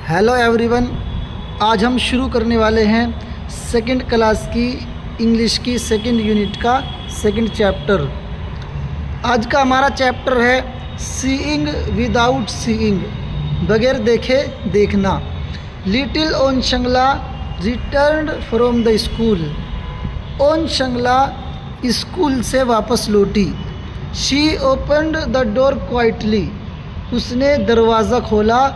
Hello everyone, आज हम शुरू करने वाले हैं सेकंड क्लास की इंग्लिश की सेकंड यूनिट का सेकंड चैप्टर। आज का हमारा चैप्टर है सीइंग विदाउट सीइंग, बगैर देखे देखना। Little On Shangla returned from the school. On Shangla school से वापस लौटी। She opened the door quietly. उसने दरवाज़ा खोला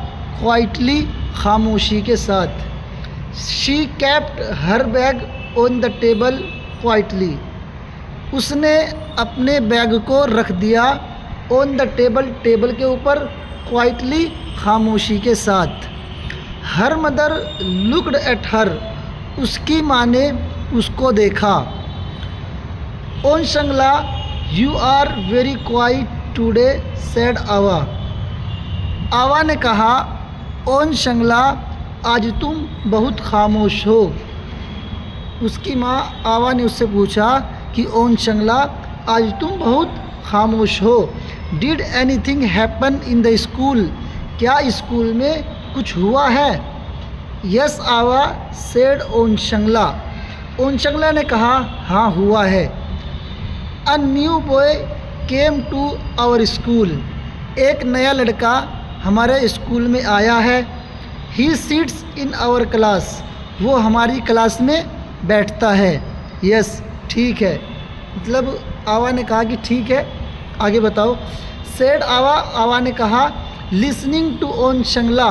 क्वाइटली, खामोशी के साथ। She kept her bag on the table quietly. उसने अपने बैग को रख दिया ऑन द टेबल, टेबल के ऊपर, क्वाइटली, खामोशी के साथ। Her mother looked at her. उसकी माँ ने उसको देखा। On Shangla you are very quiet today said Ava. Ava ने कहा, ओन शंगला आज तुम बहुत खामोश हो। उसकी माँ आवा ने उससे पूछा कि ओन शंगला आज तुम बहुत खामोश हो। Did anything happen in the school. क्या स्कूल में कुछ हुआ है? Yes Ava said On Shangla. On Shangla ने कहा, हाँ हुआ है। A new boy came to our school. एक नया लड़का हमारे स्कूल में आया है। He sits in our class. वो हमारी क्लास में बैठता है। यस ठीक है, मतलब आवा ने कहा कि ठीक है, आगे बताओ। सेड आवा, आवा ने कहा, listening to own Shangla.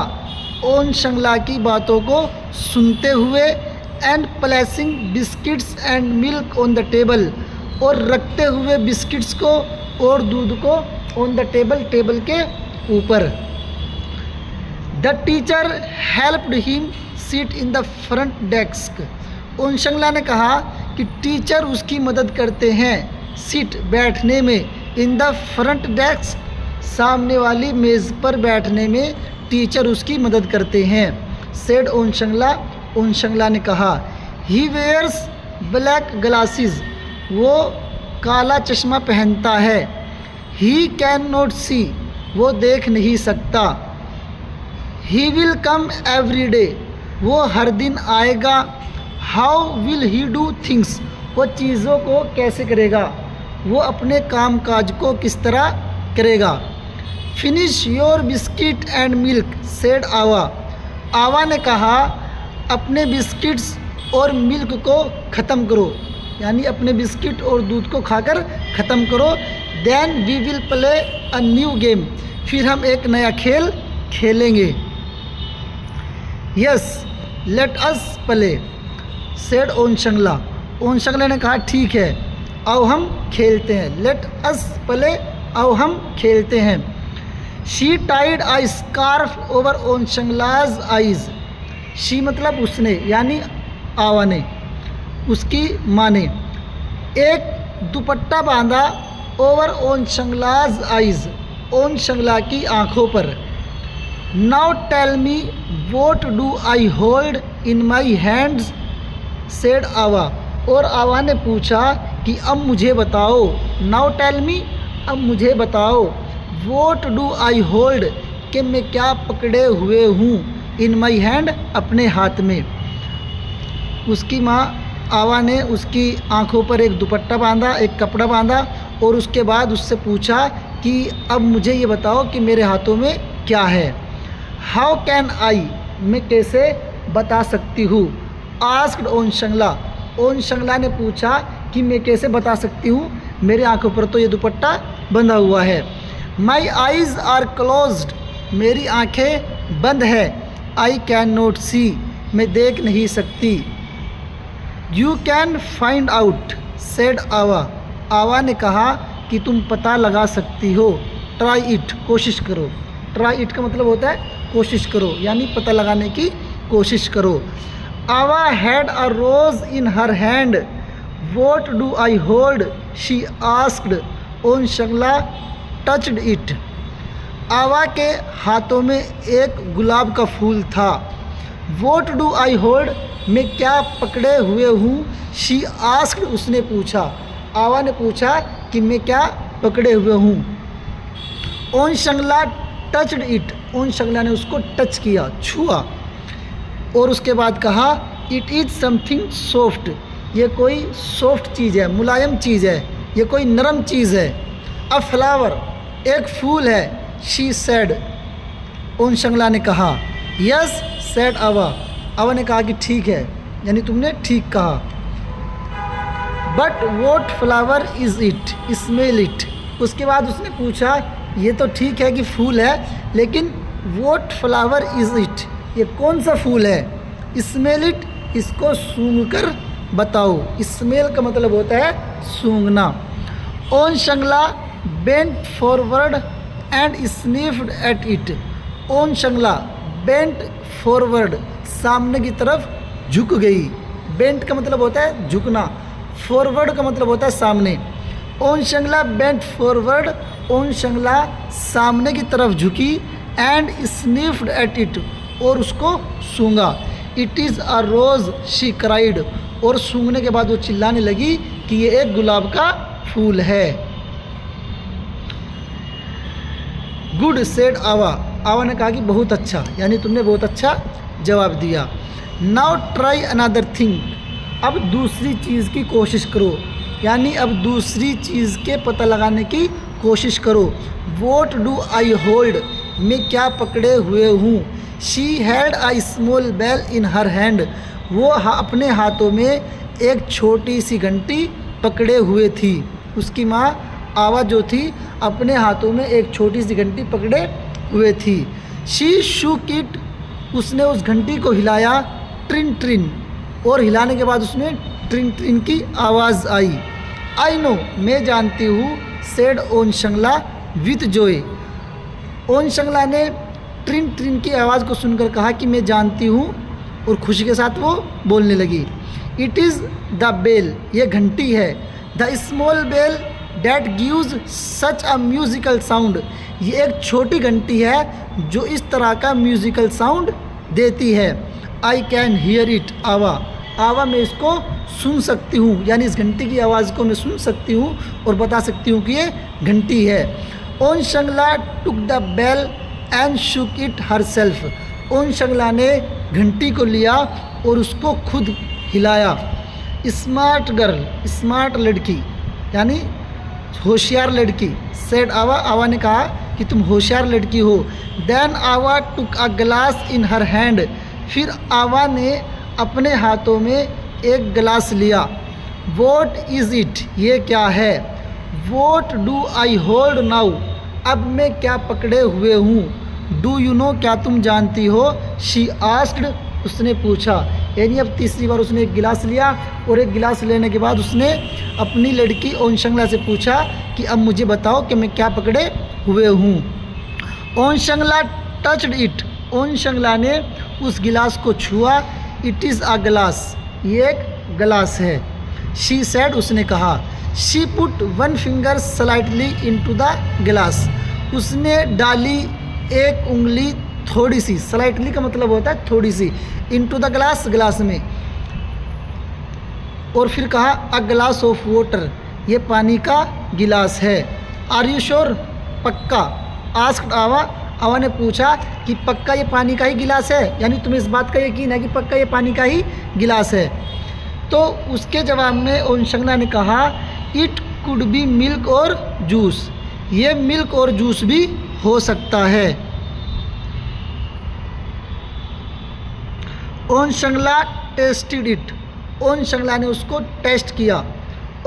On Shangla की बातों को सुनते हुए, and placing biscuits and milk on the table. और रखते हुए बिस्किट्स को और दूध को ऑन द टेबल, टेबल के ऊपर। The teacher helped him seat in the front desk. On Shangla ने कहा कि टीचर उसकी मदद करते हैं सीट, बैठने में, इन द फ्रंट डेस्क, सामने वाली मेज़ पर बैठने में टीचर उसकी मदद करते हैं। सेड ओन शंगला, ओन शंगला ने कहा। He wears black glasses. वो काला चश्मा पहनता है। He can not see. वो देख नहीं सकता। He will come every day. वो हर दिन आएगा। How will he do things. वो चीज़ों को कैसे करेगा, वो अपने काम काज को किस तरह करेगा। Finish your biscuit and milk said Ava. Ava ने कहा, अपने बिस्किट्स और मिल्क को ख़त्म करो, यानी अपने बिस्किट और दूध को खाकर ख़त्म करो। Then we will play a new game. फिर हम एक नया खेल खेलेंगे। Yes let us play said On Shangla. On Shangla ने कहा, ठीक है, आओ हम खेलते हैं। लेट अस प्ले, आओ हम खेलते हैं। She tied a scarf over On Shangla's eyes. She मतलब उसने, यानी आवा ने, उसकी माँ ने एक दुपट्टा बांधा ओवर ओन शंगलाज आइज, ओन शंगला की आँखों पर। Now tell me what do I hold in my hands said Ava. और आवा ने पूछा कि अब मुझे बताओ। नाउ टेल मी, अब मुझे बताओ। वॉट डू आई होल्ड, कि मैं क्या पकड़े हुए हूँ, इन माई हैंड, अपने हाथ में। उसकी माँ आवा ने उसकी आँखों पर एक दुपट्टा बांधा, एक कपड़ा बांधा, और उसके बाद उससे पूछा कि अब मुझे ये बताओ कि मेरे हाथों में क्या है। हाउ कैन आई, मैं कैसे बता सकती हूँ। आस्क्ड ओन शंगला। ओन शंगला ने पूछा कि मैं कैसे बता सकती हूँ, मेरे आँखों पर तो ये दुपट्टा बंधा हुआ है। My eyes are closed. मेरी आँखें बंद है। आई कैन नॉट सी, मैं देख नहीं सकती। You can find out said Ava. Ava ने कहा कि तुम पता लगा सकती हो। ट्राई इट, कोशिश करो। ट्राई इट का मतलब होता है कोशिश करो, यानी पता लगाने की कोशिश करो। Ava had a rose in her hand. What do I hold, she asked. On Shangla touched it. Ava के हाथों में एक गुलाब का फूल था। वॉट डू आई होल्ड, मैं क्या पकड़े हुए हूँ। शी आस्क्ड, उसने पूछा, आवा ने पूछा कि मैं क्या पकड़े हुए हूँ। Own Shringla touched it, On Shangla ने उसको टच किया, छुआ। और उसके बाद कहा इट इज़ समथिंग सॉफ्ट, ये कोई सॉफ्ट चीज़ है, मुलायम चीज़ है, ये कोई नरम चीज़ है। अ फ्लावर, एक फूल है। शी सेड, ओन शंगला ने कहा। यस सेड आवा, आवा ने कहा कि ठीक है, यानी तुमने ठीक कहा। But what flower is it, smell it. उसके बाद उसने पूछा ये तो ठीक है कि फूल है, लेकिन वॉट फ्लावर इज़ इट, ये कौन सा फूल है। स्मेल इट, इसको सूंघ कर बताओ। स्मेल का मतलब होता है सूंघना। On Shangla bent forward and sniffed at it. On Shangla bent forward, सामने की तरफ झुक गई। बेंट का मतलब होता है झुकना, फॉरवर्ड का मतलब होता है सामने। Own Shangla bent forward, own Shringla सामने की तरफ झुकी। एंड स्निफ्ड एट इट, और उसको सूंघा। It is a rose she cried, और सूंघने के बाद वो चिल्लाने लगी कि ये एक गुलाब का फूल है। गुड सेड आवा, आवा ने कहा कि बहुत अच्छा, यानी तुमने बहुत अच्छा जवाब दिया। नाउ ट्राई अनदर थिंग, अब दूसरी चीज़ की कोशिश करो, यानी अब दूसरी चीज़ के पता लगाने की कोशिश करो। वॉट डू आई होल्ड, मैं क्या पकड़े हुए हूँ। She had a small bell in her hand, वो अपने हाथों में एक छोटी सी घंटी पकड़े हुए थी। उसकी माँ आवा जो थी अपने हाथों में एक छोटी सी घंटी पकड़े हुए थी। शी शूक इट, उसने उस घंटी को हिलाया। ट्रिन ट्रिन, और हिलाने के बाद उसमें ट्रिन ट्रिन की आवाज़ आई। आई नो, मैं जानती हूँ। Said On Shangla with joy, On Shangla ने ट्रिन ट्रिन की आवाज़ को सुनकर कहा कि मैं जानती हूँ, और खुशी के साथ वो बोलने लगी। इट इज़ द बेल, ये घंटी है। The small bell that gives such a musical sound, ये एक छोटी घंटी है जो इस तरह का म्यूज़िकल साउंड देती है। आई कैन हियर इट आवा, आवा मैं इसको सुन सकती हूँ, यानी इस घंटी की आवाज़ को मैं सुन सकती हूँ और बता सकती हूँ कि ये घंटी है। On Shangla took the bell and shook it herself, On Shangla ने घंटी को लिया और उसको खुद हिलाया। स्मार्ट गर्ल, स्मार्ट लड़की, यानी होशियार लड़की। सेड आवा, आवा ने कहा कि तुम होशियार लड़की हो। देन आवा टुक a glass in her hand, फिर आवा ने अपने हाथों में एक गिलास लिया। वॉट इज़ इट, ये क्या है। What do I hold now, अब मैं क्या पकड़े हुए हूँ। डू यू नो, क्या तुम जानती हो। शी आस्क्ड, उसने पूछा, यानी अब तीसरी बार उसने एक गिलास लिया, और एक गिलास लेने के बाद उसने अपनी लड़की ओन शंगला से पूछा कि अब मुझे बताओ कि मैं क्या पकड़े हुए हूँ। Own Shringla touched it, On Shangla ने उस गिलास को छुआ। इट इज़ अ ग्लास, ये एक गिलास है। शी सेड, उसने कहा। She put one finger slightly into the गिलास, उसने डाली एक उंगली थोड़ी सी, स्लाइटली का मतलब होता है थोड़ी सी, इनटू द ग्लास, गिलास में। और फिर कहा अ ग्लास ऑफ वाटर, ये पानी का गिलास है। आर यू श्योर, पक्का। आस्क्ड आवा, आवा ने पूछा कि पक्का ये पानी का ही गिलास है, यानी तुम्हें इस बात का यकीन है कि पक्का ये पानी का ही गिलास है। तो उसके जवाब में ओन शंगला ने कहा इट कुड बी मिल्क और जूस, ये मिल्क और जूस भी हो सकता है। ओन शंगला टेस्टेड इट, ओन शंगला ने उसको टेस्ट किया।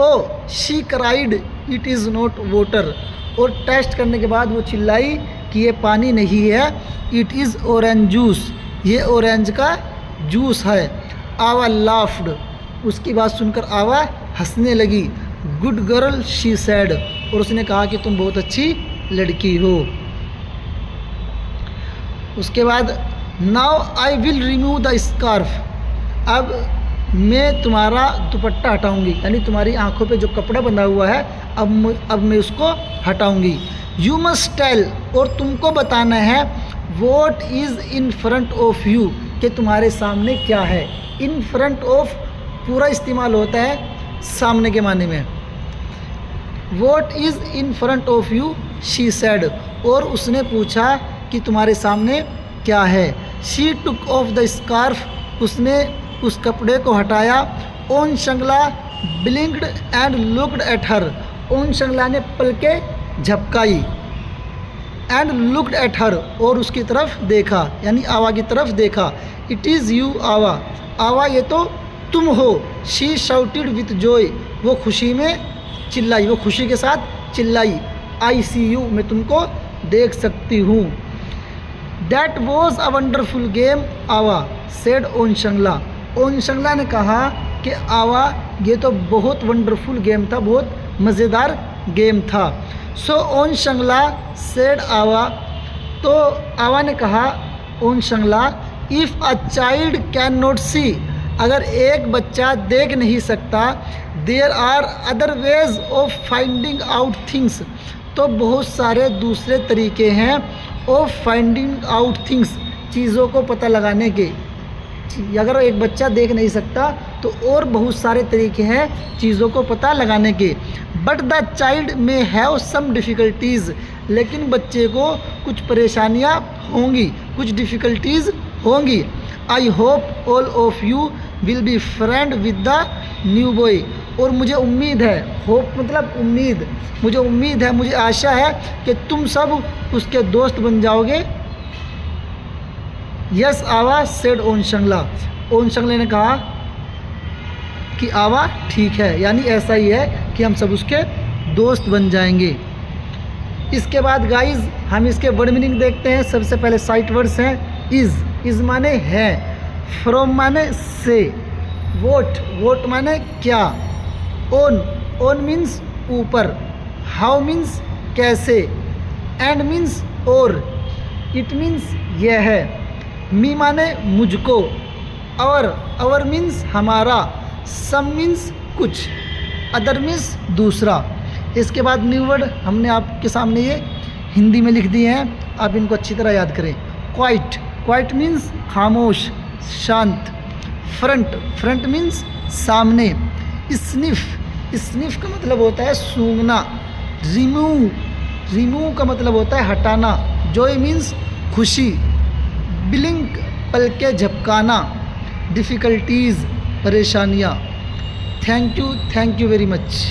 Oh she cried it is not water, और टेस्ट करने के बाद वो चिल्लाई कि ये पानी नहीं है, इट इज़ ऑरेंज जूस, ये ऑरेंज का जूस है। आवा लाफ्ड, उसकी बात सुनकर आवा हंसने लगी। गुड गर्ल शी सेड, और उसने कहा कि तुम बहुत अच्छी लड़की हो। उसके बाद now I will remove the scarf, अब मैं तुम्हारा दुपट्टा हटाऊंगी, यानी तुम्हारी आंखों पे जो कपड़ा बंधा हुआ है अब मैं उसको हटाऊंगी। यू मस्ट टेल, और तुमको बताना है, what is in front of you, कि तुम्हारे सामने क्या है। इन फ्रंट ऑफ पूरा इस्तेमाल होता है सामने के माने में। What is in front of you she said, और उसने पूछा कि तुम्हारे सामने क्या है। She took off the scarf, उसने उस कपड़े को हटाया। On Shangla blinked and looked at her, On Shangla ने पलकें झपकाई। एंड लुक्ड एट हर, और उसकी तरफ देखा, यानी आवा की तरफ देखा। इट इज़ यू आवा, आवा ये तो तुम हो। शी शाउटेड विथ जॉय, वो खुशी में चिल्लाई, वो खुशी के साथ चिल्लाई। आई सी यू, मैं तुमको देख सकती हूँ। That was a wonderful game आवा, सेड ओन शंगला, ओन शंगला ने कहा कि आवा ये तो बहुत वंडरफुल गेम था, बहुत मज़ेदार गेम था। सो ओन शंगला सेड आवा, तो आवा ने कहा On Shangla, if a child can not see, अगर एक बच्चा देख नहीं सकता, there are other ways of finding out things, तो बहुत सारे दूसरे तरीके हैं ऑफ फाइंडिंग आउट थिंग्स, चीज़ों को पता लगाने के। अगर एक बच्चा देख नहीं सकता तो और बहुत सारे तरीके हैं चीज़ों को पता लगाने के। बट द चाइल्ड में हैव सम डिफ़िकल्टीज़, लेकिन बच्चे को कुछ परेशानियाँ होंगी, कुछ डिफ़िकल्टीज़ होंगी। I hope all of you will be friend with the new boy, और मुझे उम्मीद है, होप मतलब उम्मीद, मुझे उम्मीद है, मुझे आशा है कि तुम सब उसके दोस्त बन जाओगे। Yes Ava said On Shangla, own शंगले ने कहा कि आवा ठीक है, यानी ऐसा ही है कि हम सब उसके दोस्त बन जाएंगे। इसके बाद गाइज हम इसके वर्ड मीनिंग देखते हैं। सबसे पहले साइट वर्ड्स हैं। इज़ माने है, फ्रॉम माने से, वोट माने क्या, ओन मीन्स ऊपर, हाउ मीन्स कैसे, एंड मीन्स और, इट मीन्स यह है, मी माने मुझको, अवर मीन्स हमारा, सम मीन्स कुछ, अदर मीन्स दूसरा। इसके बाद न्यू वर्ड हमने आपके सामने ये हिंदी में लिख दिए हैं, आप इनको अच्छी तरह याद करें। क्वाइट मीन्स खामोश, शांत। फ्रंट मीन्स सामने। स्निफ का मतलब होता है सूंघना। रिमूव का मतलब होता है हटाना। जॉय मीन्स खुशी। ब्लिंक पलके झपकाना। डिफ़िकल्टीज़ परेशानियाँ। Thank you very much.